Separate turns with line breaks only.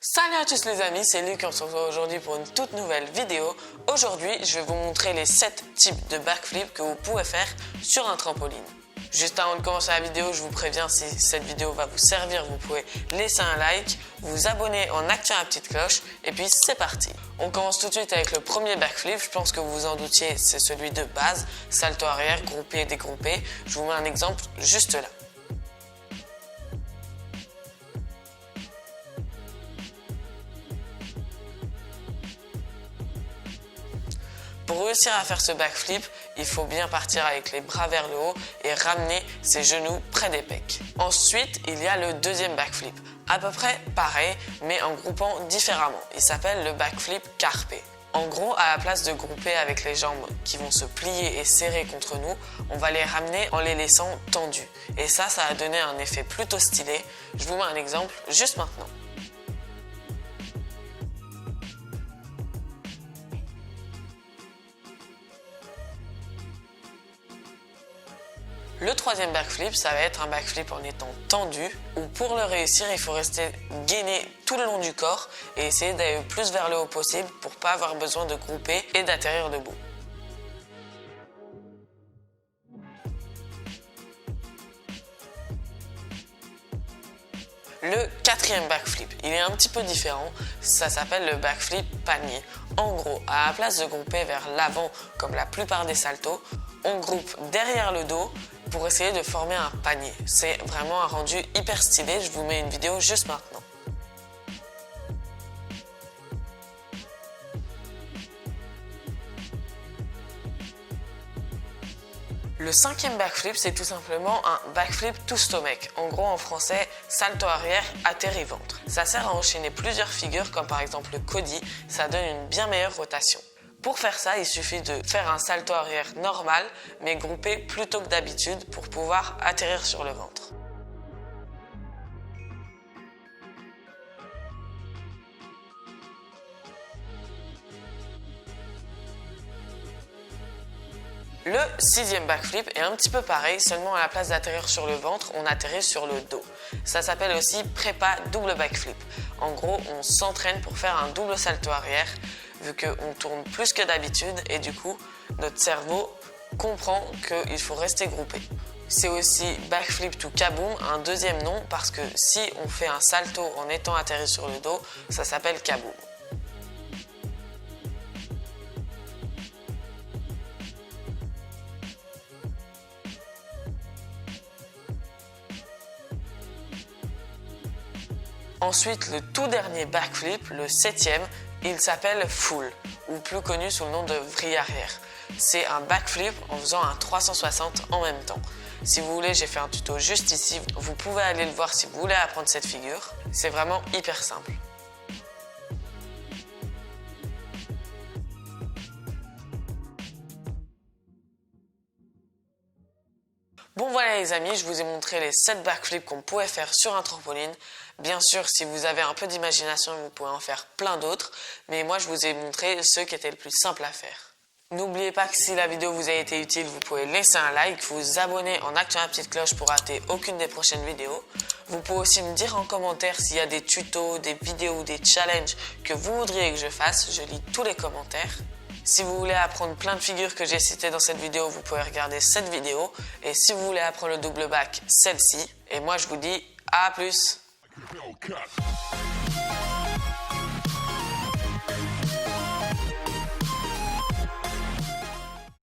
Salut à tous les amis, c'est Luc, on se retrouve aujourd'hui pour une toute nouvelle vidéo. Aujourd'hui, je vais vous montrer les 7 types de backflip que vous pouvez faire sur un trampoline. Juste avant de commencer la vidéo, je vous préviens, si cette vidéo va vous servir, vous pouvez laisser un like, vous abonner en activant la petite cloche et puis c'est parti. On commence tout de suite avec le premier backflip, je pense que vous vous en doutiez, c'est celui de base, salto arrière, groupé et dégroupé. Je vous mets un exemple juste là. Pour réussir à faire ce backflip, il faut bien partir avec les bras vers le haut et ramener ses genoux près des pecs. Ensuite, il y a le deuxième backflip, à peu près pareil, mais en groupant différemment. Il s'appelle le backflip carpé. En gros, à la place de grouper avec les jambes qui vont se plier et serrer contre nous, on va les ramener en les laissant tendus. Et ça va donner un effet plutôt stylé. Je vous mets un exemple juste maintenant. Le troisième backflip, ça va être un backflip en étant tendu, où pour le réussir, il faut rester gainé tout le long du corps et essayer d'aller le plus vers le haut possible pour pas avoir besoin de grouper et d'atterrir debout. Le quatrième backflip, il est un petit peu différent, ça s'appelle le backflip panier. En gros, à la place de grouper vers l'avant comme la plupart des saltos, on groupe derrière le dos pour essayer de former un panier. C'est vraiment un rendu hyper stylé, je vous mets une vidéo juste maintenant. Le cinquième backflip, c'est tout simplement un backflip to stomach. En gros, en français, salto arrière, atterri ventre. Ça sert à enchaîner plusieurs figures, comme par exemple le Cody, ça donne une bien meilleure rotation. Pour faire ça, il suffit de faire un salto arrière normal, mais groupé plutôt que d'habitude pour pouvoir atterrir sur le ventre. Le sixième backflip est un petit peu pareil, seulement à la place d'atterrir sur le ventre, on atterrit sur le dos. Ça s'appelle aussi prépa double backflip. En gros, on s'entraîne pour faire un double salto arrière, vu qu'on tourne plus que d'habitude et du coup, notre cerveau comprend qu'il faut rester groupé. C'est aussi backflip to kaboom, un deuxième nom, parce que si on fait un salto en étant atterri sur le dos, ça s'appelle kaboom. Ensuite, le tout dernier backflip, le septième, il s'appelle full, ou plus connu sous le nom de vrille arrière. C'est un backflip en faisant un 360 en même temps. Si vous voulez, j'ai fait un tuto juste ici, vous pouvez aller le voir si vous voulez apprendre cette figure. C'est vraiment hyper simple. Bon voilà les amis, je vous ai montré les 7 backflips qu'on pouvait faire sur un trampoline. Bien sûr, si vous avez un peu d'imagination, vous pouvez en faire plein d'autres, mais moi je vous ai montré ceux qui étaient le plus simples à faire. N'oubliez pas que si la vidéo vous a été utile, vous pouvez laisser un like, vous abonner en activant la petite cloche pour rater aucune des prochaines vidéos. Vous pouvez aussi me dire en commentaire s'il y a des tutos, des vidéos, des challenges que vous voudriez que je fasse, je lis tous les commentaires. Si vous voulez apprendre plein de figures que j'ai citées dans cette vidéo, vous pouvez regarder cette vidéo. Et si vous voulez apprendre le double back, celle-ci. Et moi, je vous dis à plus.